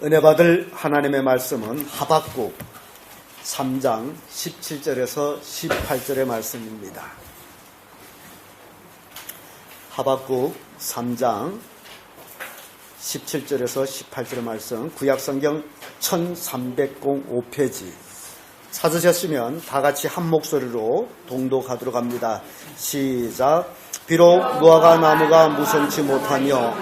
은혜 받을 하나님의 말씀은 하박국 3장 17절에서 18절의 말씀입니다. 하박국 3장 17절에서 18절의 말씀, 구약성경 1305페이지 찾으셨으면 다같이 한 목소리로 동독하도록 합니다. 시작. 비록 무화과 나무가 무성치 못하며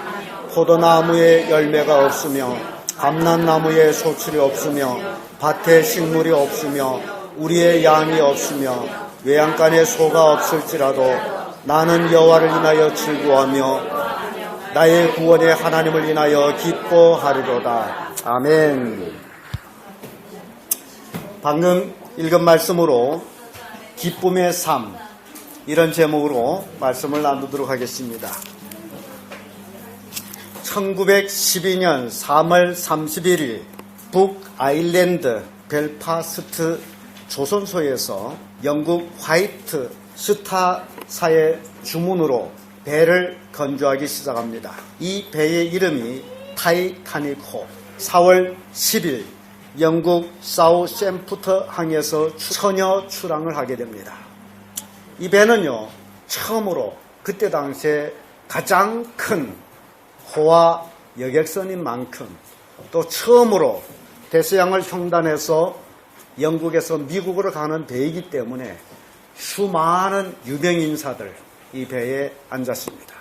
포도나무에 열매가 없으며 감람나무에 소출이 없으며 밭에 식물이 없으며 우리의 양이 없으며 외양간에 소가 없을지라도 나는 여호와를 인하여 즐거워하며 나의 구원의 하나님을 인하여 기뻐하리로다. 아멘. 방금 읽은 말씀으로 기쁨의 삶, 이런 제목으로 말씀을 나누도록 하겠습니다. 1912년 3월 31일 북아일랜드 벨파스트 조선소에서 영국 화이트 스타사의 주문으로 배를 건조하기 시작합니다. 이 배의 이름이 타이타닉호. 4월 10일 영국 사우샘프터 항에서 처녀 출항을 하게 됩니다. 이 배는요, 처음으로 그때 당시에 가장 큰 호화 여객선인 만큼 또 처음으로 대서양을 횡단해서 영국에서 미국으로 가는 배이기 때문에 수많은 유명인사들 이 배에 앉았습니다.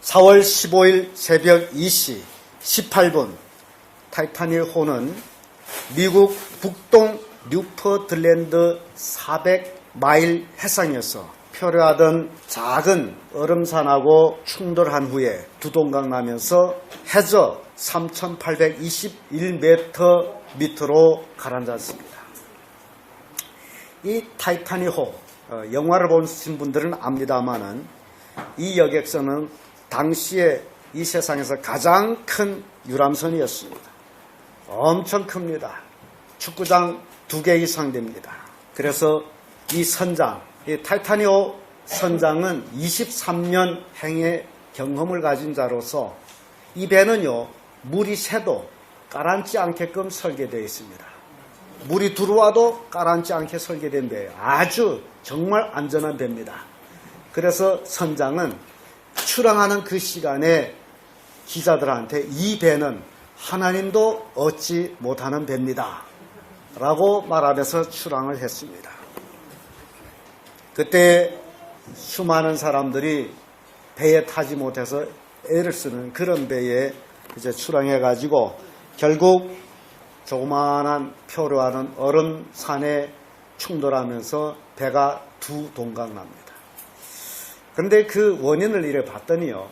4월 15일 새벽 2시 18분 타이타닉호는 미국 북동 뉴포틀랜드 400마일 해상에서 표류하던 작은 얼음산하고 충돌한 후에 두동강 나면서 해저 3,821m 밑으로 가라앉았습니다. 이 타이타닉호, 영화를 보신 분들은 압니다마는 이 여객선은 당시에 이 세상에서 가장 큰 유람선이었습니다. 엄청 큽니다. 축구장 2개 이상 됩니다. 그래서 이 선장, 이 타이타닉호 선장은 23년 행의 경험을 가진 자로서 이 배는요, 물이 새도 가라앉지 않게끔 설계되어 있습니다. 물이 들어와도 가라앉지 않게 설계된 배예요. 아주 정말 안전한 배입니다. 그래서 선장은 출항하는 그 시간에 기자들한테 이 배는 하나님도 얻지 못하는 배입니다 라고 말하면서 출항을 했습니다. 그때 수많은 사람들이 배에 타지 못해서 애를 쓰는 그런 배에 이제 출항해가지고 결국 조그마한 표류하는 얼음산에 충돌하면서 배가 두 동강 납니다. 그런데 그 원인을 이래 봤더니요,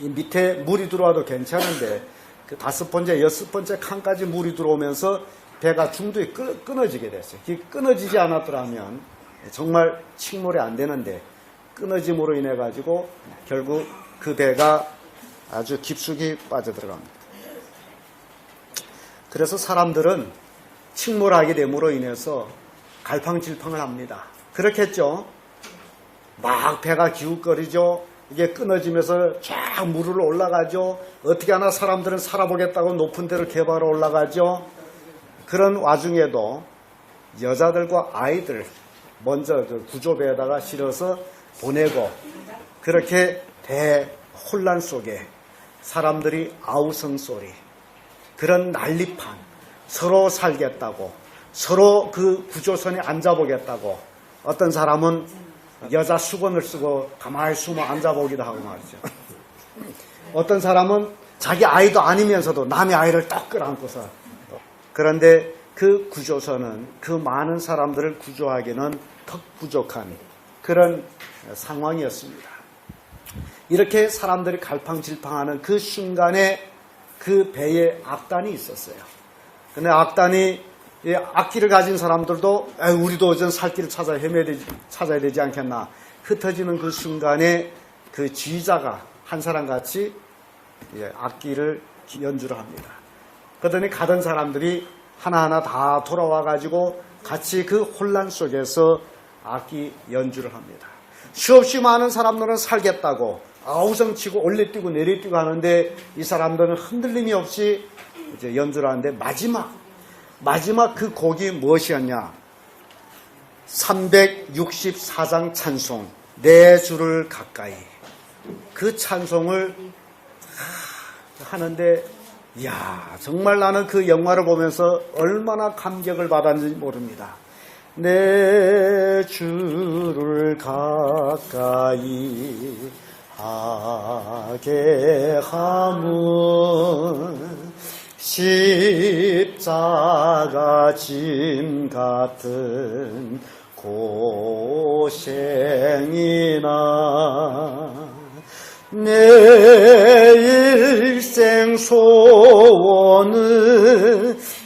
이 밑에 물이 들어와도 괜찮은데 그 5번째, 6번째 칸까지 물이 들어오면서 배가 중도에 끊어지게 됐어요. 끊어지지 않았더라면 정말 침몰이 안 되는데 끊어짐으로 인해 가지고 결국 그 배가 아주 깊숙이 빠져들어갑니다. 그래서 사람들은 침몰하게 됨으로 인해서 갈팡질팡을 합니다. 그렇겠죠? 막 배가 기웃거리죠. 이게 끊어지면서 쫙 물으로 올라가죠. 어떻게 하나 사람들은 살아보겠다고 높은 데를 개발하러 올라가죠. 그런 와중에도 여자들과 아이들 먼저 그 구조배에다가 실어서 보내고, 그렇게 대혼란 속에 사람들이 아우성 소리, 그런 난립한, 서로 살겠다고, 서로 그 구조선에 앉아보겠다고, 어떤 사람은 여자 수건을 쓰고 가만히 숨어 앉아보기도 하고 말이죠. 어떤 사람은 자기 아이도 아니면서도 남의 아이를 딱 끌어안고서. 그런데 그 구조선은 그 많은 사람들을 구조하기는 턱 부족한 그런 상황이었습니다. 이렇게 사람들이 갈팡질팡하는 그 순간에 그 배에 악단이 있었어요. 근데 악단이, 악기를 가진 사람들도 우리도 어전 살 길을 찾아야 되지 않겠나, 흩어지는 그 순간에 그 지휘자가 한 사람 같이 악기를 연주를 합니다. 그러더니 가던 사람들이 하나하나 다 돌아와가지고 같이 그 혼란 속에서 악기 연주를 합니다. 수없이 많은 사람들은 살겠다고 아우성치고 올려뛰고 내려뛰고 하는데 이 사람들은 흔들림이 없이 이제 연주를 하는데 마지막 그 곡이 무엇이었냐? 364장 찬송, 내 주를 가까이. 그 찬송을 하는데, 이야, 정말 나는 그 영화를 보면서 얼마나 감격을 받았는지 모릅니다. 내 주를 가까이 하게 함은 십자가 짐 같은 고생이나 내 일생 소원은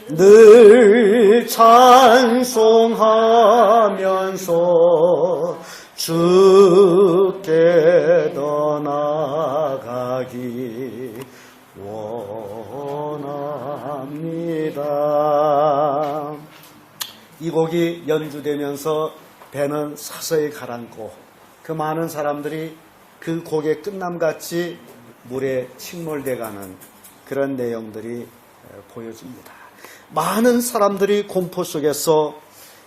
늘 찬송하면서 주께 더 나아가기 원합니다. 이 곡이 연주되면서 배는 서서히 가라앉고 그 많은 사람들이 그 곡의 끝남같이 물에 침몰돼가는 그런 내용들이 보여집니다. 많은 사람들이 공포 속에서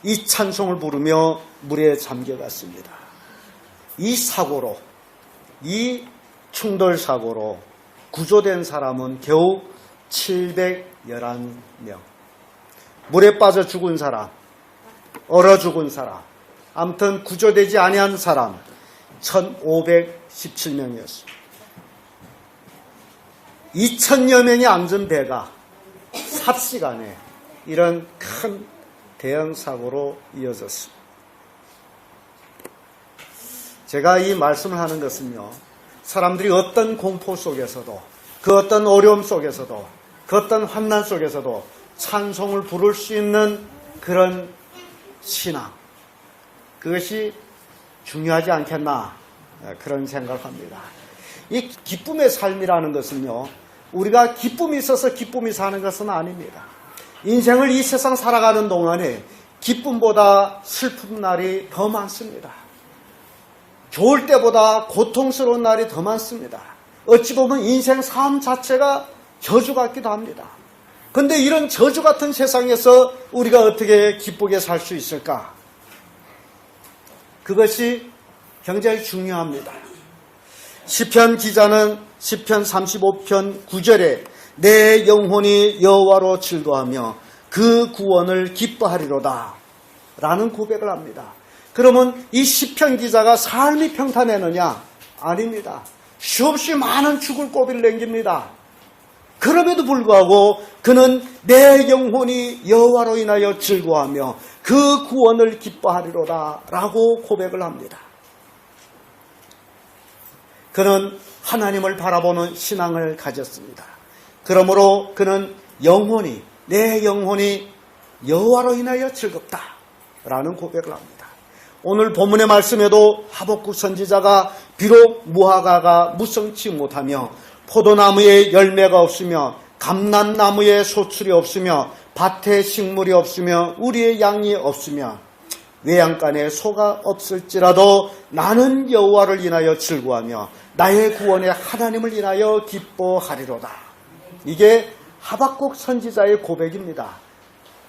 이 찬송을 부르며 물에 잠겨갔습니다. 이 사고로, 이 충돌 사고로 구조된 사람은 겨우 711명. 물에 빠져 죽은 사람, 얼어 죽은 사람, 아무튼 구조되지 아니한 사람 1517명이었습니다. 2000여 명이 앉은 배가 삽시간에 이런 큰 대형 사고로 이어졌습니다. 제가 이 말씀을 하는 것은요, 사람들이 어떤 공포 속에서도, 그 어떤 어려움 속에서도, 그 어떤 환난 속에서도 찬송을 부를 수 있는 그런 신앙, 그것이 중요하지 않겠나, 그런 생각을 합니다. 이 기쁨의 삶이라는 것은요, 우리가 기쁨이 있어서 기쁨이 사는 것은 아닙니다. 인생을 이 세상 살아가는 동안에 기쁨보다 슬픈 날이 더 많습니다. 좋을 때보다 고통스러운 날이 더 많습니다. 어찌 보면 인생 삶 자체가 저주 같기도 합니다. 그런데 이런 저주 같은 세상에서 우리가 어떻게 기쁘게 살 수 있을까? 그것이 굉장히 중요합니다. 시편 기자는 시편 35편 9절에 내 영혼이 여호와로 즐거워하며 그 구원을 기뻐하리로다 라는 고백을 합니다. 그러면 이 시편 기자가 삶이 평탄했느냐? 아닙니다. 수없이 많은 죽을 고비를 남깁니다. 그럼에도 불구하고 그는 내 영혼이 여호와로 인하여 즐거워하며 그 구원을 기뻐하리로다 라고 고백을 합니다. 그는 하나님을 바라보는 신앙을 가졌습니다. 그러므로 그는 영혼이, 내 영혼이 여호와로 인하여 즐겁다 라는 고백을 합니다. 오늘 본문의 말씀에도 하박국 선지자가 비록 무화과가 무성치 못하며 포도나무에 열매가 없으며 감람나무에 소출이 없으며 밭에 식물이 없으며 우리의 양이 없으며 외양간에 소가 없을지라도 나는 여호와를 인하여 즐거워하며 나의 구원의 하나님을 인하여 기뻐하리로다. 이게 하박국 선지자의 고백입니다.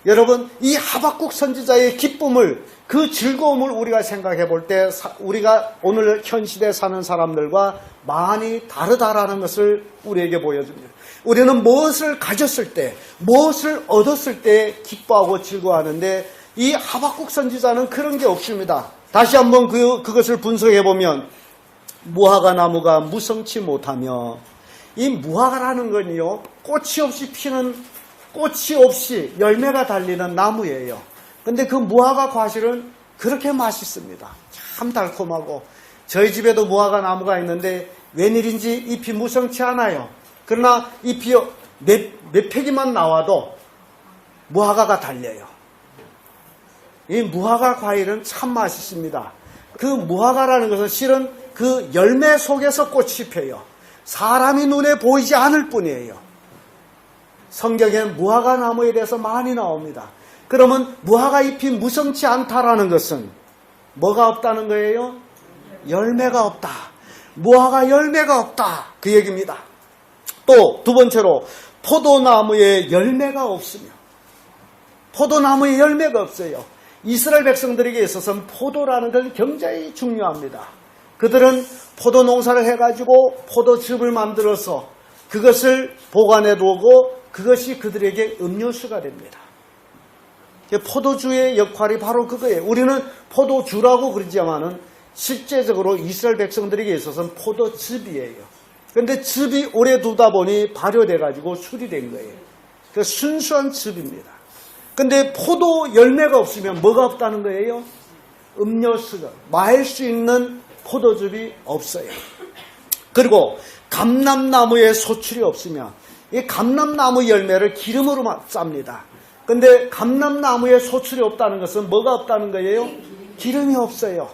여러분, 이 하박국 선지자의 기쁨을, 그 즐거움을 우리가 생각해 볼 때 우리가 오늘 현 시대에 사는 사람들과 많이 다르다라는 것을 우리에게 보여줍니다. 우리는 무엇을 가졌을 때, 무엇을 얻었을 때 기뻐하고 즐거워하는데 이 하박국 선지자는 그런 게 없습니다. 다시 한번 그것을 분석해 보면 무화과 나무가 무성치 못하며, 이 무화과라는 건요, 꽃이 없이 피는, 꽃이 없이 열매가 달리는 나무예요. 근데 그 무화과 과실은 그렇게 맛있습니다. 참 달콤하고. 저희 집에도 무화과 나무가 있는데 웬일인지 잎이 무성치 않아요. 그러나 잎이 몇 팩이만 나와도 무화과가 달려요. 이 무화과 과일은 참 맛있습니다. 그 무화과라는 것은 실은 그 열매 속에서 꽃이 펴요. 사람이 눈에 보이지 않을 뿐이에요. 성경에는 무화과 나무에 대해서 많이 나옵니다. 그러면 무화과 잎이 무성치 않다라는 것은 뭐가 없다는 거예요? 열매가 없다. 무화과 열매가 없다. 그 얘기입니다. 또 두 번째로 포도나무에 열매가 없으며, 포도나무에 열매가 없어요. 이스라엘 백성들에게 있어서는 포도라는 건 굉장히 중요합니다. 그들은 포도 농사를 해가지고 포도즙을 만들어서 그것을 보관해 두고 그것이 그들에게 음료수가 됩니다. 포도주의 역할이 바로 그거예요. 우리는 포도주라고 그러지만은 실제적으로 이스라엘 백성들에게 있어서는 포도즙이에요. 그런데 즙이 오래 두다 보니 발효돼가지고 술이 된 거예요. 그 순수한 즙입니다. 근데 포도 열매가 없으면 뭐가 없다는 거예요? 음료수가, 마실 수 있는 포도즙이 없어요. 그리고 감람나무에 소출이 없으면, 이 감람나무 열매를 기름으로 쌉니다. 근데 감람나무에 소출이 없다는 것은 뭐가 없다는 거예요? 기름이 없어요.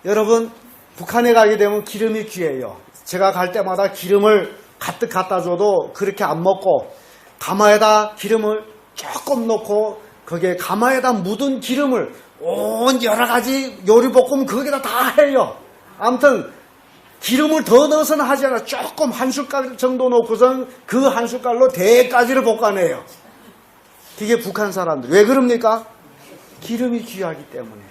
여러분, 북한에 가게 되면 기름이 귀해요. 제가 갈 때마다 기름을 가득 갖다 줘도 그렇게 안 먹고 가마에다 기름을 조금 넣고 거기에 가마에다 묻은 기름을 온 여러 가지 요리볶음 거기다 다 해요. 아무튼 기름을 더 넣어서는 하지 않아. 조금 한 숟갈 정도 넣고선 그 한 숟갈로 대까지를 볶아내요. 그게 북한 사람들. 왜 그럽니까? 기름이 귀하기 때문에.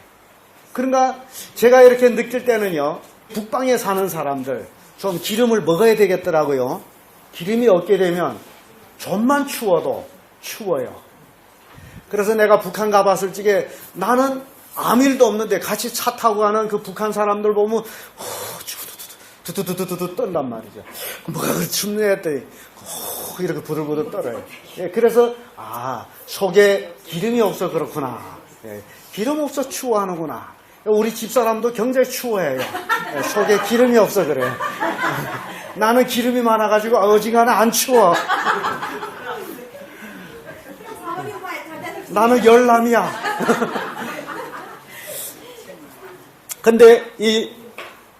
그러니까 제가 이렇게 느낄 때는요, 북방에 사는 사람들 좀 기름을 먹어야 되겠더라고요. 기름이 없게 되면 좀만 추워도 추워요. 그래서 내가 북한 가봤을 적에 나는 아무 일도 없는데 같이 차 타고 가는 그 북한 사람들 보면 두두두두두 떤단 말이죠. 뭐가 그렇게 춥네 했더니 이렇게 부들부들 떨어요. 예, 그래서 속에 기름이 없어 그렇구나. 예, 기름 없어 추워하는구나. 우리 집사람도 굉장히 추워해요. 예, 속에 기름이 없어 그래. 나는 기름이 많아가지고 어지간하면 안 추워. 나는 열남이야. 근데 이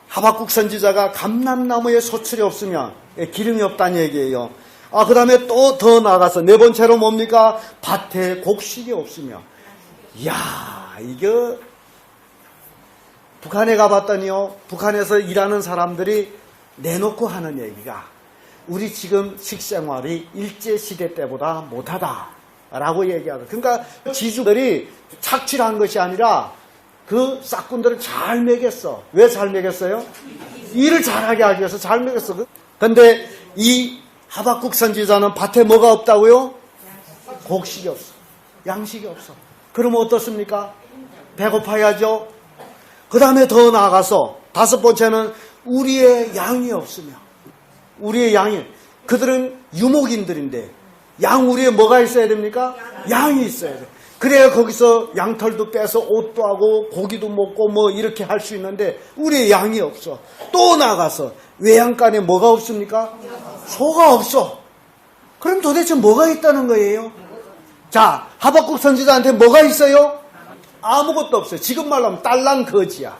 하박국 선지자가 감람나무에 소출이 없으면 기름이 없다는 얘기예요. 그 다음에 또 더 나아가서 네 번째로 뭡니까? 밭에 곡식이 없으며. 이야, 이거 북한에 가봤더니요, 북한에서 일하는 사람들이 내놓고 하는 얘기가 우리 지금 식생활이 일제시대 때보다 못하다라고 얘기하고, 그러니까 지주들이 착취한 것이 아니라 그 싹군들을 잘 먹였어. 왜 잘 먹였어요? 일을 잘하게 하기 위해서 잘 먹였어. 근데 이 하박국 선지자는 밭에 뭐가 없다고요? 곡식이 없어. 양식이 없어. 그러면 어떻습니까? 배고파야죠. 그 다음에 더 나아가서 다섯 번째는 우리의 양이 없으며, 우리의 양이, 그들은 유목인들인데 양 우리에 뭐가 있어야 됩니까? 양이 있어야 돼. 그래야 거기서 양털도 빼서 옷도 하고 고기도 먹고 뭐 이렇게 할 수 있는데 우리의 양이 없어. 또 나가서 외양간에 뭐가 없습니까? 소가 없어. 그럼 도대체 뭐가 있다는 거예요? 자, 하박국 선지자한테 뭐가 있어요? 아무것도 없어요. 지금 말로 하면 딸랑거지야.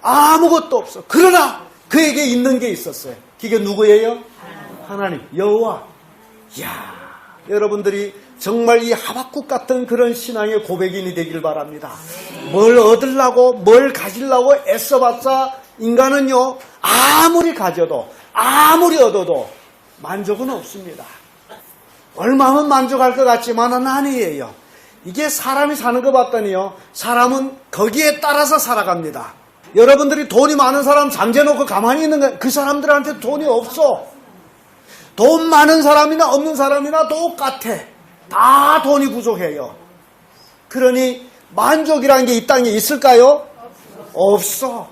아무것도 없어. 그러나 그에게 있는 게 있었어요. 그게 누구예요? 하나님, 여호와. 이야, 여러분들이 정말 이 하박국 같은 그런 신앙의 고백인이 되길 바랍니다. 뭘 얻으려고 뭘 가지려고 애써봤자 인간은요, 아무리 가져도 아무리 얻어도 만족은 없습니다. 얼마면 만족할 것 같지만은 아니에요. 이게 사람이 사는 거 봤더니요, 사람은 거기에 따라서 살아갑니다. 여러분들이 돈이 많은 사람 잠재놓고 가만히 있는 거, 그 사람들한테 돈이 없어. 돈 많은 사람이나 없는 사람이나 똑같아. 다 돈이 부족해요. 그러니 만족이라는 게 이 땅에 있을까요? 없어.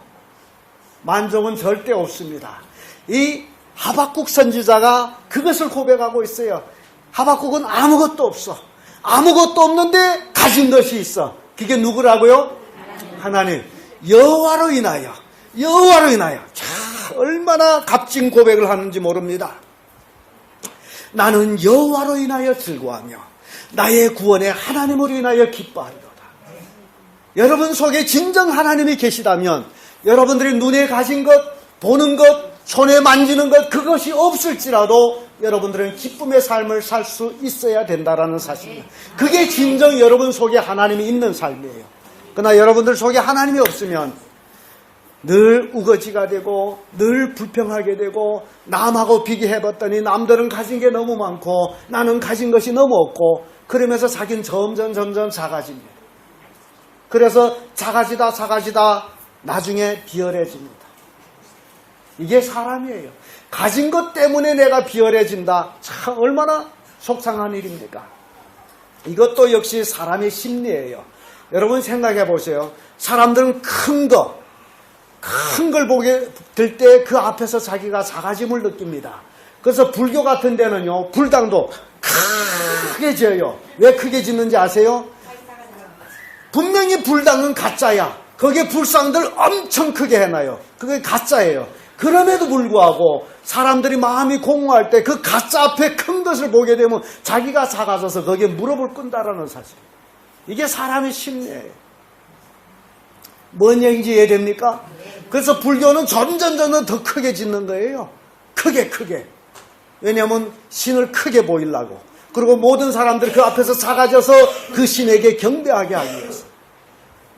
만족은 절대 없습니다. 이 하박국 선지자가 그것을 고백하고 있어요. 하박국은 아무것도 없어. 아무것도 없는데 가진 것이 있어. 그게 누구라고요? 하나님, 여호와로 인하여. 여호와로 인하여. 자, 얼마나 값진 고백을 하는지 모릅니다. 나는 여호와로 인하여 즐거워하며 나의 구원의 하나님으로 인하여 기뻐하리로다. 여러분 속에 진정 하나님이 계시다면 여러분들이 눈에 가진 것, 보는 것, 손에 만지는 것, 그것이 없을지라도 여러분들은 기쁨의 삶을 살 수 있어야 된다라는 사실입니다. 그게 진정 여러분 속에 하나님이 있는 삶이에요. 그러나 여러분들 속에 하나님이 없으면 늘 우거지가 되고 늘 불평하게 되고 남하고 비교해봤더니 남들은 가진 게 너무 많고 나는 가진 것이 너무 없고 그러면서 자기는 점점 작아집니다. 그래서 작아지다 나중에 비열해집니다. 이게 사람이에요. 가진 것 때문에 내가 비열해진다. 참 얼마나 속상한 일입니까? 이것도 역시 사람의 심리예요. 여러분 생각해 보세요. 사람들은 큰 걸 보게 될 때 그 앞에서 자기가 작아짐을 느낍니다. 그래서 불교 같은 데는요, 불당도 크게 지어요. 왜 크게 짓는지 아세요? 분명히 불당은 가짜야. 거기에 불상들 엄청 크게 해놔요. 그게 가짜예요. 그럼에도 불구하고 사람들이 마음이 공허할 때 그 가짜 앞에 큰 것을 보게 되면 자기가 작아져서 거기에 무릎을 꿇는다라는 사실. 이게 사람의 심리예요. 뭔 얘기인지 이해됩니까? 그래서 불교는 점점 더 크게 짓는 거예요. 크게. 왜냐하면 신을 크게 보이려고. 그리고 모든 사람들이 그 앞에서 작아져서 그 신에게 경배하게 하기 위해서.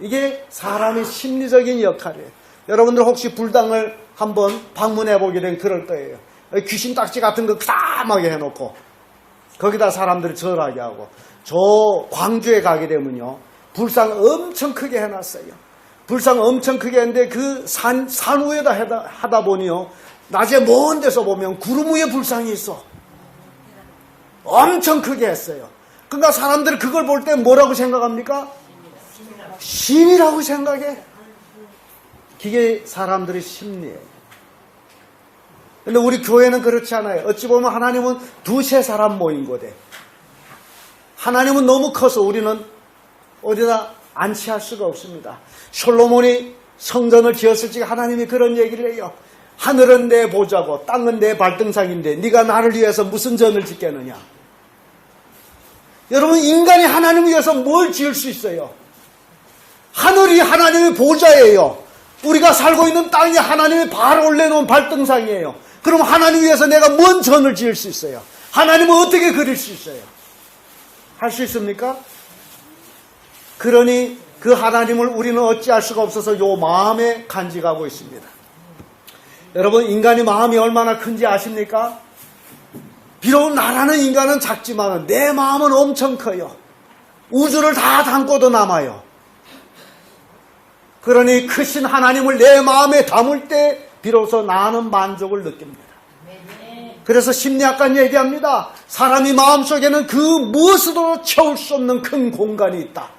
이게 사람의 심리적인 역할이에요. 여러분들 혹시 불당을 한번 방문해 보게 되면 그럴 거예요. 귀신 딱지 같은 거 크다하게 해놓고 거기다 사람들이 절하게 하고. 저 광주에 가게 되면요, 불상 엄청 크게 해놨어요. 불상 엄청 크게 했는데 그 산 위에다 하다 보니요, 낮에 먼 데서 보면 구름 위에 불상이 있어. 엄청 크게 했어요. 그러니까 사람들이 그걸 볼 때 뭐라고 생각합니까? 신이라고 생각해. 그게 사람들의 심리예요. 근데 우리 교회는 그렇지 않아요. 어찌 보면 하나님은 두세 사람 모인 거대. 하나님은 너무 커서 우리는 어디다 안치할 수가 없습니다. 솔로몬이 성전을 지었을 때 하나님이 그런 얘기를 해요. 하늘은 내 보좌고 땅은 내 발등상인데 네가 나를 위해서 무슨 전을 짓겠느냐. 여러분, 인간이 하나님을 위해서 뭘 지을 수 있어요? 하늘이 하나님의 보좌예요. 우리가 살고 있는 땅이 하나님의 발 올려놓은 발등상이에요. 그럼 하나님 위해서 내가 뭔 전을 지을 수 있어요? 하나님은 어떻게 그릴 수 있어요? 할 수 있습니까? 그러니 그 하나님을 우리는 어찌할 수가 없어서 요 마음에 간직하고 있습니다. 여러분, 인간의 마음이 얼마나 큰지 아십니까? 비록 나라는 인간은 작지만 내 마음은 엄청 커요. 우주를 다 담고도 남아요. 그러니 크신 하나님을 내 마음에 담을 때 비로소 나는 만족을 느낍니다. 그래서 심리학관 얘기합니다. 사람이 마음속에는 그 무엇으로도 채울 수 없는 큰 공간이 있다.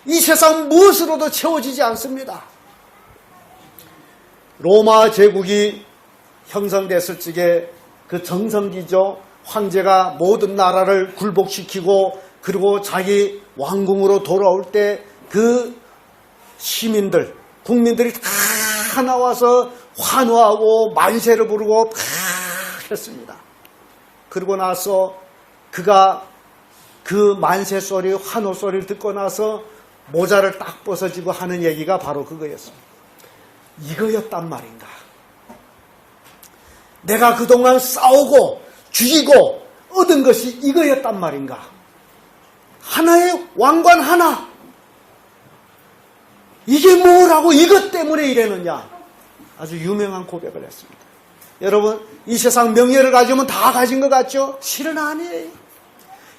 이 세상 무엇으로도 채워지지 않습니다. 로마 제국이 형성됐을 적에 그 정성기죠. 황제가 모든 나라를 굴복시키고 그리고 자기 왕궁으로 돌아올 때 그 시민들, 국민들이 다 나와서 환호하고 만세를 부르고 다 했습니다. 그러고 나서 그가 그 만세 소리, 환호 소리를 듣고 나서 모자를 딱 벗어지고 하는 얘기가 바로 그거였습니다. 이거였단 말인가. 내가 그동안 싸우고 죽이고 얻은 것이 이거였단 말인가. 하나의 왕관 하나. 이게 뭐라고 이것 때문에 이래느냐. 아주 유명한 고백을 했습니다. 여러분, 이 세상 명예를 가지면 다 가진 것 같죠? 실은 아니에요.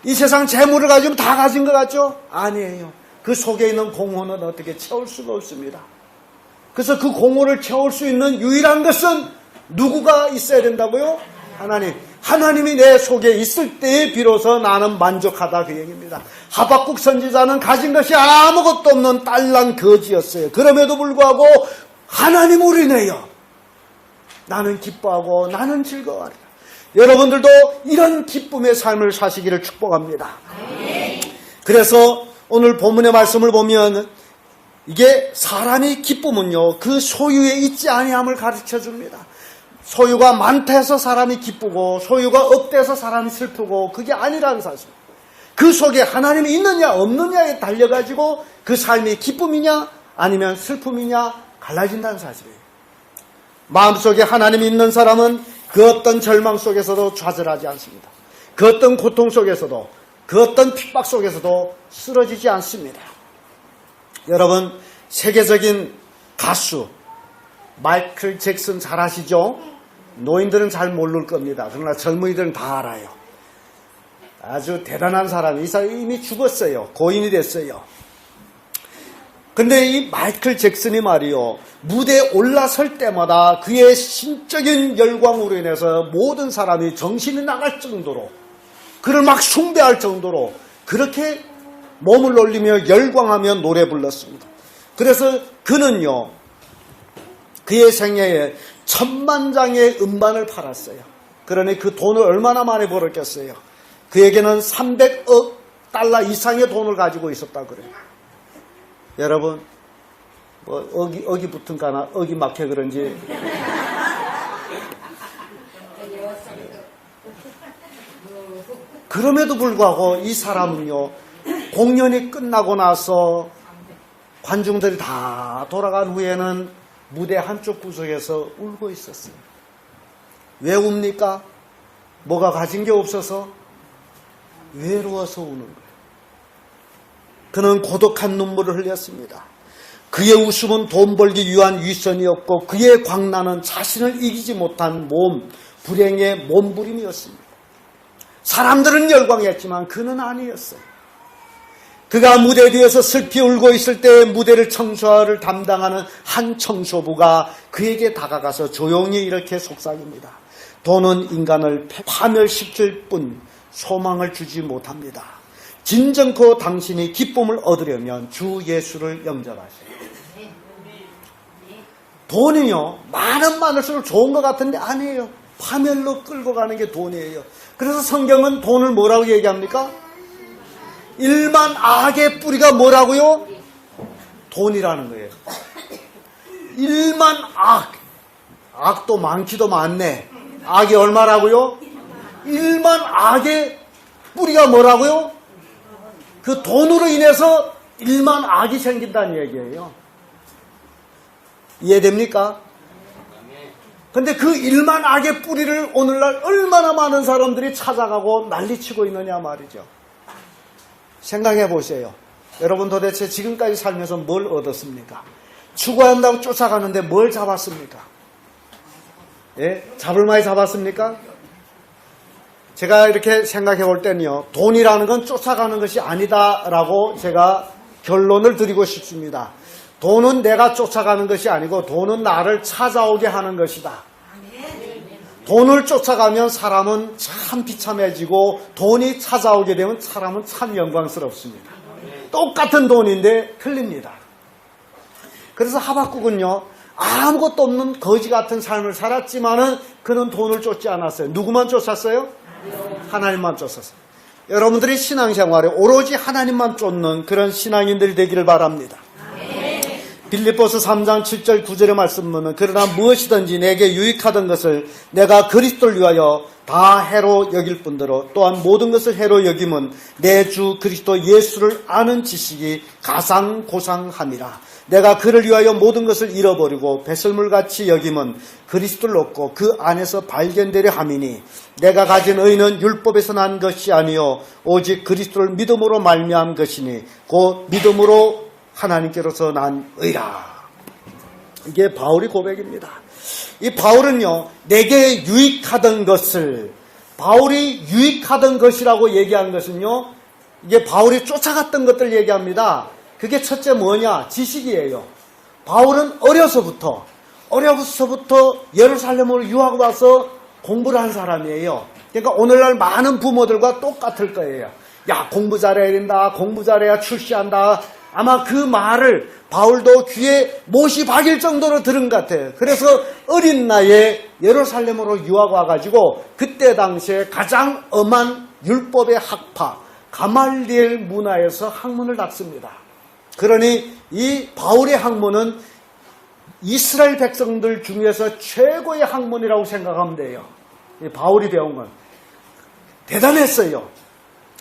이 세상 재물을 가지면 다 가진 것 같죠? 아니에요. 그 속에 있는 공허는 어떻게 채울 수가 없습니다. 그래서 그 공허를 채울 수 있는 유일한 것은 누구가 있어야 된다고요? 하나님. 하나님이 내 속에 있을 때에 비로소 나는 만족하다, 그 얘기입니다. 하박국 선지자는 가진 것이 아무것도 없는 딸랑 거지였어요. 그럼에도 불구하고 하나님 우리네요. 나는 기뻐하고 나는 즐거워하리라. 여러분들도 이런 기쁨의 삶을 사시기를 축복합니다. 그래서 오늘 본문의 말씀을 보면 이게 사람의 기쁨은요, 그 소유에 있지 아니함을 가르쳐 줍니다. 소유가 많다 해서 사람이 기쁘고 소유가 없다 해서 사람이 슬프고 그게 아니라는 사실. 그 속에 하나님이 있느냐 없느냐에 달려가지고 그 삶이 기쁨이냐 아니면 슬픔이냐 갈라진다는 사실이에요. 마음속에 하나님이 있는 사람은 그 어떤 절망 속에서도 좌절하지 않습니다. 그 어떤 고통 속에서도 그 어떤 핍박 속에서도 쓰러지지 않습니다. 여러분, 세계적인 가수 마이클 잭슨 잘 아시죠? 노인들은 잘 모를 겁니다. 그러나 젊은이들은 다 알아요. 아주 대단한 사람이, 이 사람이 이미 죽었어요. 고인이 됐어요. 근데 이 마이클 잭슨이 말이요, 무대에 올라설 때마다 그의 신적인 열광으로 인해서 모든 사람이 정신이 나갈 정도로, 그를 막 숭배할 정도로 그렇게 몸을 올리며 열광하며 노래 불렀습니다. 그래서 그는요, 그의 생애에 1000만 장의 음반을 팔았어요. 그러니 그 돈을 얼마나 많이 벌었겠어요. 그에게는 300억 달러 이상의 돈을 가지고 있었다 그래요. 여러분, 뭐 억이 붙은가나 억이 막혀 그런지 그럼에도 불구하고 이 사람은요, 공연이 끝나고 나서 관중들이 다 돌아간 후에는 무대 한쪽 구석에서 울고 있었어요. 왜 웁니까? 뭐가 가진 게 없어서? 외로워서 우는 거예요. 그는 고독한 눈물을 흘렸습니다. 그의 웃음은 돈 벌기 위한 위선이었고 그의 광란은 자신을 이기지 못한 불행의 몸부림이었습니다. 사람들은 열광했지만 그는 아니었어요. 그가 무대 뒤에서 슬피 울고 있을 때 무대를 청소를 담당하는 한 청소부가 그에게 다가가서 조용히 이렇게 속삭입니다. 돈은 인간을 파멸시킬 뿐 소망을 주지 못합니다. 진정코 당신이 기쁨을 얻으려면 주 예수를 영접하세요. 돈이요, 많을수록 좋은 것 같은데 아니에요. 파멸로 끌고 가는 게 돈이에요. 그래서 성경은 돈을 뭐라고 얘기합니까? 일만 악의 뿌리가 뭐라고요? 돈이라는 거예요. 일만 악도 많기도 많네. 악이 얼마라고요? 일만 악의 뿌리가 뭐라고요? 그 돈으로 인해서 일만 악이 생긴다는 얘기예요. 이해됩니까? 근데 그 일만 악의 뿌리를 오늘날 얼마나 많은 사람들이 찾아가고 난리치고 있느냐 말이죠. 생각해 보세요. 여러분 도대체 지금까지 살면서 뭘 얻었습니까? 추구한다고 쫓아가는데 뭘 잡았습니까? 예? 잡을 많이 잡았습니까? 제가 이렇게 생각해 볼 때는요, 돈이라는 건 쫓아가는 것이 아니다라고 제가 결론을 드리고 싶습니다. 돈은 내가 쫓아가는 것이 아니고 돈은 나를 찾아오게 하는 것이다. 돈을 쫓아가면 사람은 참 비참해지고 돈이 찾아오게 되면 사람은 참 영광스럽습니다. 똑같은 돈인데 틀립니다. 그래서 하박국은요, 아무것도 없는 거지 같은 삶을 살았지만은 그는 돈을 쫓지 않았어요. 누구만 쫓았어요? 하나님만 쫓았어요. 여러분들이 신앙생활에 오로지 하나님만 쫓는 그런 신앙인들이 되기를 바랍니다. 빌립보서 3장 7절 9절의 말씀은 그러나 무엇이든지 내게 유익하던 것을 내가 그리스도를 위하여 다 해로 여길 뿐더러 또한 모든 것을 해로 여김은 내 주 그리스도 예수를 아는 지식이 가상고상함이라. 내가 그를 위하여 모든 것을 잃어버리고 배설물같이 여김은 그리스도를 얻고 그 안에서 발견되려 함이니 내가 가진 의는 율법에서 난 것이 아니요 오직 그리스도를 믿음으로 말미암은 것이니 곧 믿음으로 하나님께로서 난 의라. 이게 바울의 고백입니다. 이 바울은요, 내게 유익하던 것을, 바울이 유익하던 것이라고 얘기한 것은요, 이게 바울이 쫓아갔던 것들 얘기합니다. 그게 첫째 뭐냐? 지식이에요. 바울은 어려서부터 예루살렘으로 유학을 와서 공부를 한 사람이에요. 그러니까 오늘날 많은 부모들과 똑같을 거예요. 야, 공부 잘해야 된다. 공부 잘해야 출시한다. 아마 그 말을 바울도 귀에 못이 박일 정도로 들은 것 같아요. 그래서 어린 나이에 예루살렘으로 유학 와가지고 그때 당시에 가장 엄한 율법의 학파 가말리엘 문화에서 학문을 닦습니다. 그러니 이 바울의 학문은 이스라엘 백성들 중에서 최고의 학문이라고 생각하면 돼요. 이 바울이 배운 건 대단했어요.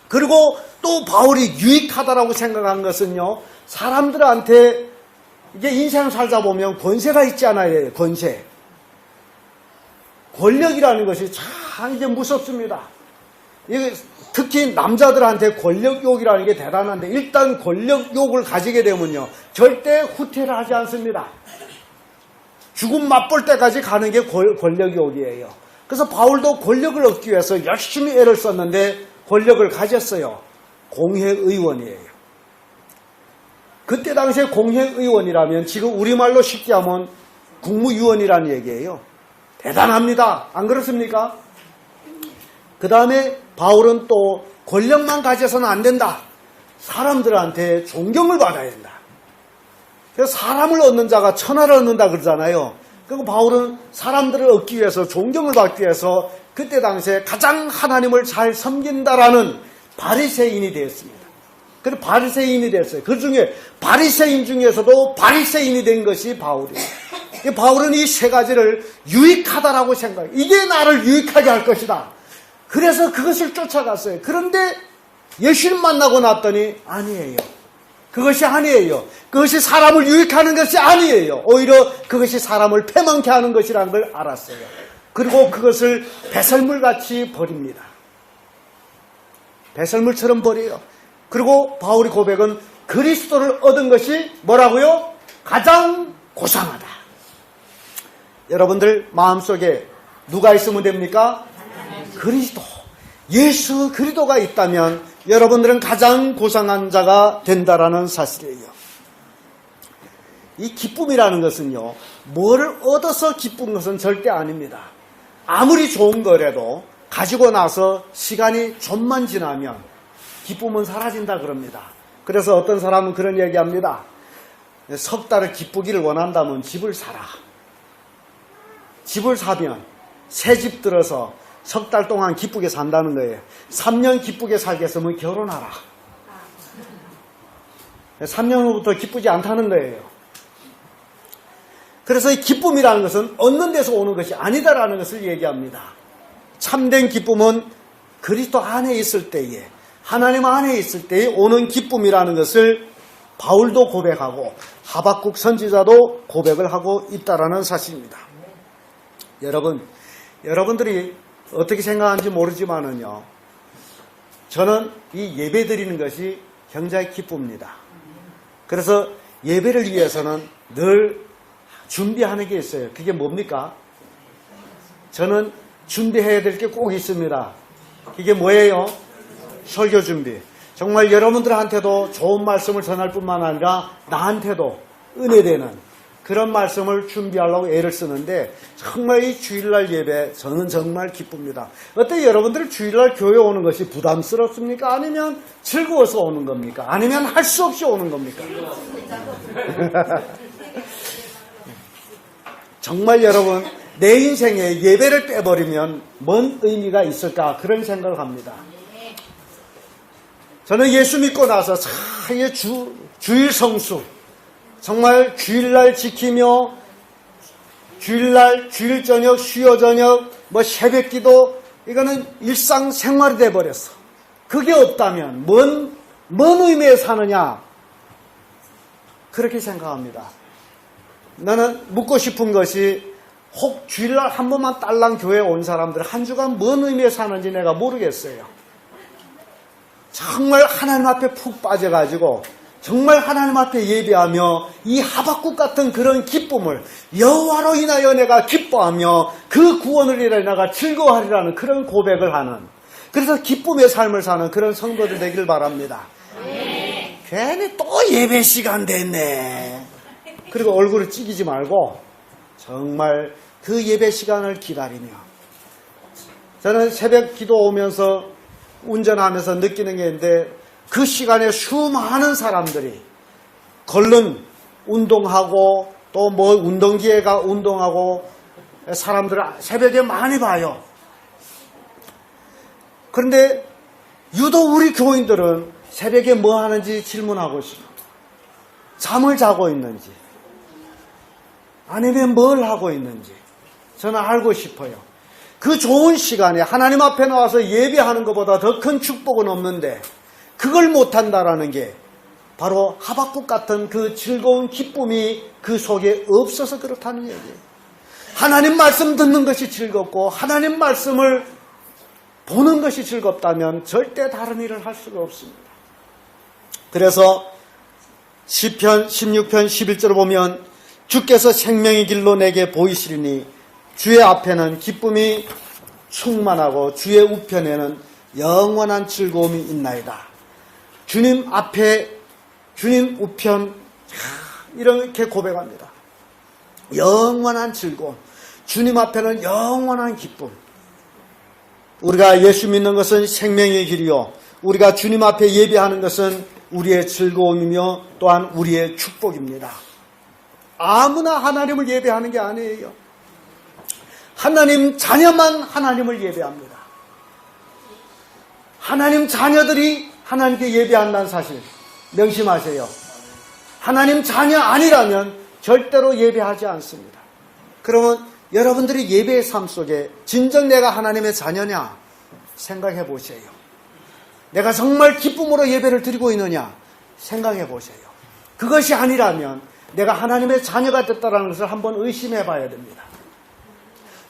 그리고 또 바울이 유익하다라고 생각한 것은요, 사람들한테 이게 인생을 살다 보면 권세가 있지 않아요. 권세. 권력이라는 것이 참 이제 무섭습니다. 이게 특히 남자들한테 권력욕이라는 게 대단한데 일단 권력욕을 가지게 되면요, 절대 후퇴를 하지 않습니다. 죽음 맛볼 때까지 가는 게 권력욕이에요. 그래서 바울도 권력을 얻기 위해서 열심히 애를 썼는데 권력을 가졌어요. 공회의원이에요. 그때 당시에 공회의원이라면 지금 우리말로 쉽게 하면 국무위원이라는 얘기예요. 대단합니다. 안 그렇습니까? 그 다음에 바울은 또 권력만 가져서는 안 된다. 사람들한테 존경을 받아야 된다. 그래서 사람을 얻는 자가 천하를 얻는다 그러잖아요. 그리고 바울은 사람들을 얻기 위해서 존경을 받기 위해서 그때 당시에 가장 하나님을 잘 섬긴다라는 바리새인이 되었습니다. 그래서 바리새인이 됐어요. 그 중에 바리새인 중에서도 바리새인이 된 것이 바울이에요. 바울은 이 세 가지를 유익하다라고 생각해요. 이게 나를 유익하게 할 것이다. 그래서 그것을 쫓아갔어요. 그런데 예수님 만나고 났더니 아니에요. 그것이 아니에요. 그것이 사람을 유익하는 것이 아니에요. 오히려 그것이 사람을 패망케 하는 것이라는 걸 알았어요. 그리고 그것을 배설물같이 버립니다. 배설물처럼 버려요. 그리고 바울의 고백은 그리스도를 얻은 것이 뭐라고요? 가장 고상하다. 여러분들 마음속에 누가 있으면 됩니까? 그리스도. 예수 그리스도가 있다면 여러분들은 가장 고상한 자가 된다라는 사실이에요. 이 기쁨이라는 것은요, 뭐를 얻어서 기쁜 것은 절대 아닙니다. 아무리 좋은 거라도 가지고 나서 시간이 좀만 지나면 기쁨은 사라진다 그럽니다. 그래서 어떤 사람은 그런 얘기합니다. 석 달을 기쁘기를 원한다면 집을 사라. 집을 사면 새 집 들어서 석 달 동안 기쁘게 산다는 거예요. 3년 기쁘게 살겠으면 결혼하라. 3년 후부터 기쁘지 않다는 거예요. 그래서 이 기쁨이라는 것은 얻는 데서 오는 것이 아니다라는 것을 얘기합니다. 참된 기쁨은 그리스도 안에 있을 때에, 하나님 안에 있을 때에 오는 기쁨이라는 것을 바울도 고백하고 하박국 선지자도 고백을 하고 있다라는 사실입니다. 여러분들이 어떻게 생각하는지 모르지만은요, 저는 이 예배 드리는 것이 굉장히 기쁩니다. 그래서 예배를 위해서는 늘 준비하는 게 있어요. 그게 뭡니까? 저는 준비해야 될 게 꼭 있습니다. 그게 뭐예요? 설교 준비. 정말 여러분들한테도 좋은 말씀을 전할 뿐만 아니라 나한테도 은혜되는 그런 말씀을 준비하려고 애를 쓰는데 정말 이 주일날 예배 저는 정말 기쁩니다. 어때 여러분들 주일날 교회 오는 것이 부담스럽습니까? 아니면 즐거워서 오는 겁니까? 아니면 할 수 없이 오는 겁니까? 정말 여러분 내 인생에 예배를 빼버리면 뭔 의미가 있을까 그런 생각을 합니다. 저는 예수 믿고 나서 주일 성수 정말 주일날 지키며 주일날, 주일 저녁, 수요 저녁, 새벽 기도 이거는 일상생활이 돼버렸어. 그게 없다면 뭔 의미에 사느냐 그렇게 생각합니다. 나는 묻고 싶은 것이 혹 주일날 한 번만 딸랑 교회에 온 사람들 한 주간 뭔 의미에 사는지 내가 모르겠어요. 정말 하나님 앞에 푹 빠져가지고 정말 하나님 앞에 예배하며 이 하박국 같은 그런 기쁨을 여호와로 인하여 내가 기뻐하며 그 구원을 인하여 내가 즐거워하리라는 그런 고백을 하는, 그래서 기쁨의 삶을 사는 그런 성도들 되길 바랍니다. 괜히 또 예배 시간 됐네. 그리고 얼굴을 찌기지 말고 정말 그 예배 시간을 기다리며, 저는 새벽 기도 오면서 운전하면서 느끼는 게 있는데 그 시간에 수많은 사람들이 걸른 운동하고 또 운동기계가 운동하고 사람들을 새벽에 많이 봐요. 그런데 유독 우리 교인들은 새벽에 뭐 하는지 질문하고 싶어요. 잠을 자고 있는지 아니면 뭘 하고 있는지 저는 알고 싶어요. 그 좋은 시간에 하나님 앞에 나와서 예배하는 것보다 더 큰 축복은 없는데 그걸 못한다라는 게 바로 하박국 같은 그 즐거운 기쁨이 그 속에 없어서 그렇다는 얘기예요. 하나님 말씀 듣는 것이 즐겁고 하나님 말씀을 보는 것이 즐겁다면 절대 다른 일을 할 수가 없습니다. 그래서 시편 16편 11절을 보면 주께서 생명의 길로 내게 보이시리니 주의 앞에는 기쁨이 충만하고 주의 우편에는 영원한 즐거움이 있나이다. 주님 앞에 주님 우편 이렇게 고백합니다. 영원한 즐거움, 주님 앞에는 영원한 기쁨. 우리가 예수 믿는 것은 생명의 길이요, 우리가 주님 앞에 예배하는 것은 우리의 즐거움이며 또한 우리의 축복입니다. 아무나 하나님을 예배하는 게 아니에요. 하나님 자녀만 하나님을 예배합니다. 하나님 자녀들이 하나님께 예배한다는 사실 명심하세요. 하나님 자녀 아니라면 절대로 예배하지 않습니다. 그러면 여러분들이 예배의 삶 속에 진정 내가 하나님의 자녀냐 생각해 보세요. 내가 정말 기쁨으로 예배를 드리고 있느냐 생각해 보세요. 그것이 아니라면 내가 하나님의 자녀가 됐다는 것을 한번 의심해 봐야 됩니다.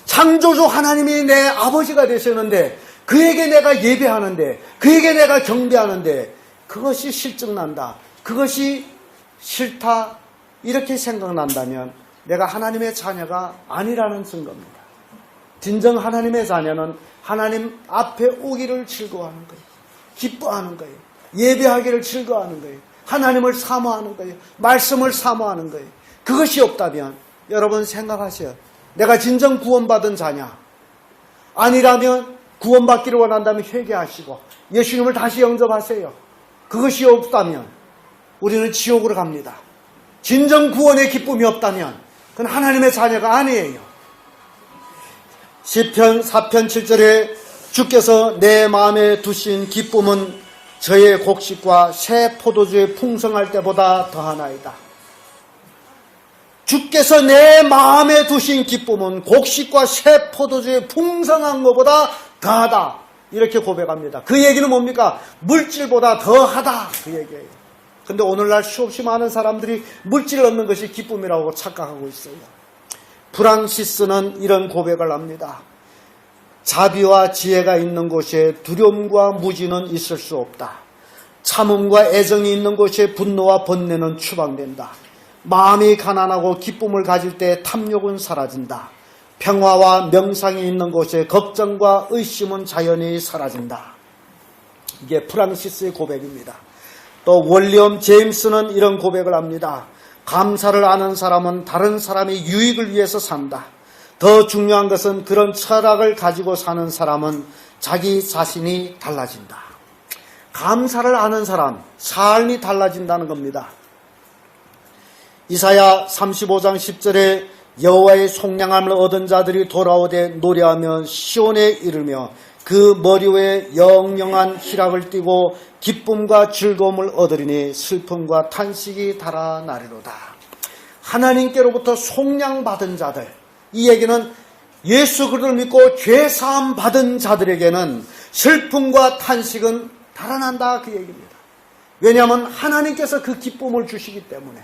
창조주 하나님이 내 아버지가 되셨는데 그에게 내가 예배하는데 그에게 내가 경배하는데 그것이 실증난다, 그것이 싫다 이렇게 생각난다면 내가 하나님의 자녀가 아니라는 증거입니다. 진정 하나님의 자녀는 하나님 앞에 오기를 즐거워하는 거예요. 기뻐하는 거예요. 예배하기를 즐거워하는 거예요. 하나님을 사모하는 거예요. 말씀을 사모하는 거예요. 그것이 없다면 여러분 생각하세요. 내가 진정 구원받은 자냐? 아니라면 구원받기를 원한다면 회개하시고 예수님을 다시 영접하세요. 그것이 없다면 우리는 지옥으로 갑니다. 진정 구원의 기쁨이 없다면 그건 하나님의 자녀가 아니에요. 시편 4편 7절에 주께서 내 마음에 두신 기쁨은 저의 곡식과 새 포도주의 풍성할 때보다 더하나이다. 주께서 내 마음에 두신 기쁨은 곡식과 새 포도주의 풍성한 것보다 더하다. 이렇게 고백합니다. 그 얘기는 뭡니까? 물질보다 더하다. 그 얘기예요. 근데 오늘날 수없이 많은 사람들이 물질을 얻는 것이 기쁨이라고 착각하고 있어요. 프랑시스는 이런 고백을 합니다. 자비와 지혜가 있는 곳에 두려움과 무지는 있을 수 없다. 참음과 애정이 있는 곳에 분노와 번뇌는 추방된다. 마음이 가난하고 기쁨을 가질 때 탐욕은 사라진다. 평화와 명상이 있는 곳에 걱정과 의심은 자연히 사라진다. 이게 프랑시스의 고백입니다. 또 월리엄 제임스는 이런 고백을 합니다. 감사를 아는 사람은 다른 사람의 유익을 위해서 산다. 더 중요한 것은 그런 철학을 가지고 사는 사람은 자기 자신이 달라진다. 감사를 아는 사람, 삶이 달라진다는 겁니다. 이사야 35장 10절에 여호와의 속량함을 얻은 자들이 돌아오되 노래하며 시온에 이르며 그 머리 위에 영영한 희락을 띠고 기쁨과 즐거움을 얻으리니 슬픔과 탄식이 달아나리로다. 하나님께로부터 속량받은 자들, 이 얘기는 예수 그리스도를 믿고 죄사함 받은 자들에게는 슬픔과 탄식은 달아난다 그 얘기입니다. 왜냐하면 하나님께서 그 기쁨을 주시기 때문에,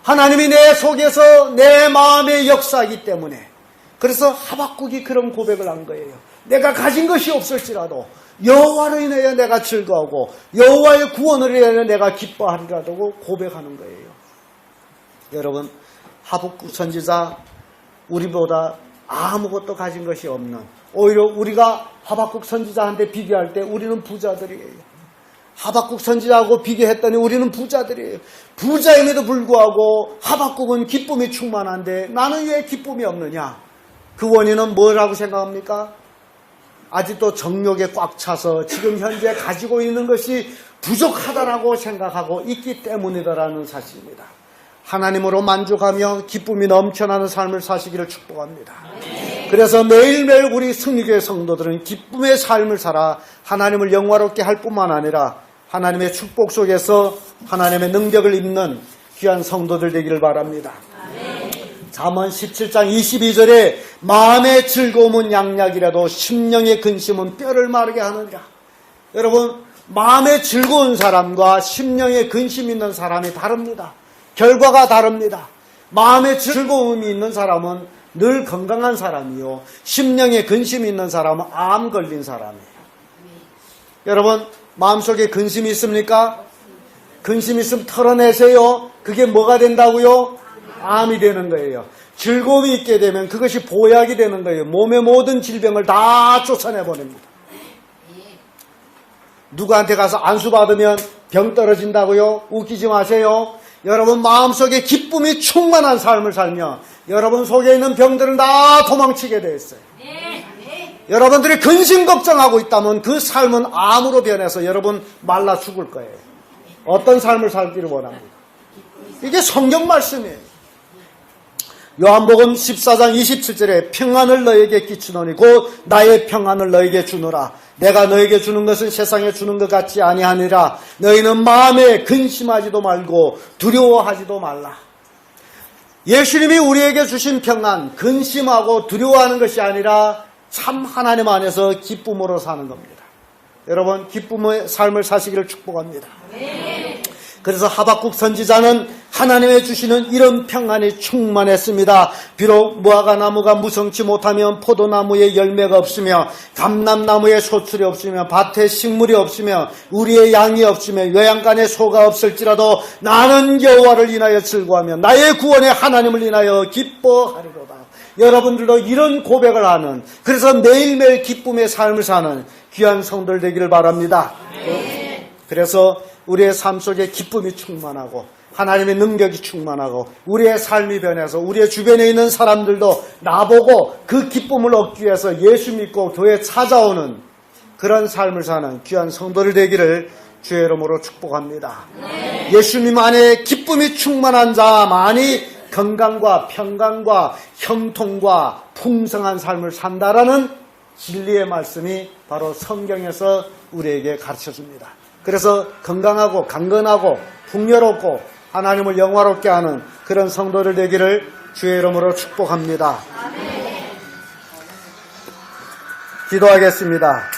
하나님이 내 속에서 내 마음에 역사하기 때문에. 그래서 하박국이 그런 고백을 한 거예요. 내가 가진 것이 없을지라도 여호와로 인하여 내가 즐거워하고 여호와의 구원을 인하여 내가 기뻐하리라고 고백하는 거예요. 여러분, 하박국 선지자 우리보다 아무것도 가진 것이 없는, 오히려 우리가 하박국 선지자한테 비교할 때 우리는 부자들이에요. 하박국 선지자하고 비교했더니 우리는 부자들이에요. 부자임에도 불구하고 하박국은 기쁨이 충만한데 나는 왜 기쁨이 없느냐? 그 원인은 뭐라고 생각합니까? 아직도 정욕에 꽉 차서 지금 현재 가지고 있는 것이 부족하다라고 생각하고 있기 때문이다라는 사실입니다. 하나님으로 만족하며 기쁨이 넘쳐나는 삶을 사시기를 축복합니다. 그래서 매일매일 우리 승리교회 성도들은 기쁨의 삶을 살아 하나님을 영화롭게 할 뿐만 아니라 하나님의 축복 속에서 하나님의 능력을 입는 귀한 성도들 되기를 바랍니다. 잠언 17장 22절에 마음의 즐거움은 양약이라도 심령의 근심은 뼈를 마르게 하느니라. 여러분, 마음의 즐거운 사람과 심령의 근심 있는 사람이 다릅니다. 결과가 다릅니다. 마음의 즐거움이 있는 사람은 늘 건강한 사람이요, 심령에 근심이 있는 사람은 암 걸린 사람이에요. 여러분, 마음속에 근심이 있습니까? 근심이 있으면 털어내세요. 그게 뭐가 된다고요? 암이 되는 거예요. 즐거움이 있게 되면 그것이 보약이 되는 거예요. 몸의 모든 질병을 다 쫓아내버립니다. 누구한테 가서 안수 받으면 병 떨어진다고요? 웃기지 마세요. 여러분 마음속에 기쁨이 충만한 삶을 살며 여러분 속에 있는 병들은 다 도망치게 되어 있어요. 여러분들이 근심 걱정하고 있다면 그 삶은 암으로 변해서 여러분 말라 죽을 거예요. 어떤 삶을 살기를 원합니다. 이게 성경 말씀이에요. 요한복음 14장 27절에 평안을 너에게 끼치노니 곧 나의 평안을 너에게 주노라. 내가 너에게 주는 것은 세상에 주는 것 같지 아니하니라. 너희는 마음에 근심하지도 말고 두려워하지도 말라. 예수님이 우리에게 주신 평안, 근심하고 두려워하는 것이 아니라 참 하나님 안에서 기쁨으로 사는 겁니다. 여러분 기쁨의 삶을 사시기를 축복합니다. 그래서 하박국 선지자는 하나님의 주시는 이런 평안이 충만했습니다. 비록 무화과나무가 무성치 못하면 포도나무에 열매가 없으며 감람나무에 소출이 없으며 밭에 식물이 없으며 우리의 양이 없으며 요양간에 소가 없을지라도 나는 여호와를 인하여 즐거워하며 나의 구원의 하나님을 인하여 기뻐하리로다. 여러분들도 이런 고백을 하는, 그래서 매일매일 기쁨의 삶을 사는 귀한 성도들 되기를 바랍니다. 그래서 우리의 삶 속에 기쁨이 충만하고 하나님의 능력이 충만하고 우리의 삶이 변해서 우리의 주변에 있는 사람들도 나보고 그 기쁨을 얻기 위해서 예수 믿고 교회에 찾아오는 그런 삶을 사는 귀한 성도들 되기를 주의 이름으로 축복합니다. 예수님 안에 기쁨이 충만한 자만이 건강과 평강과 형통과 풍성한 삶을 산다라는 진리의 말씀이 바로 성경에서 우리에게 가르쳐줍니다. 그래서 건강하고 강건하고 풍요롭고 하나님을 영화롭게 하는 그런 성도들 되기를 주의 이름으로 축복합니다. 기도하겠습니다.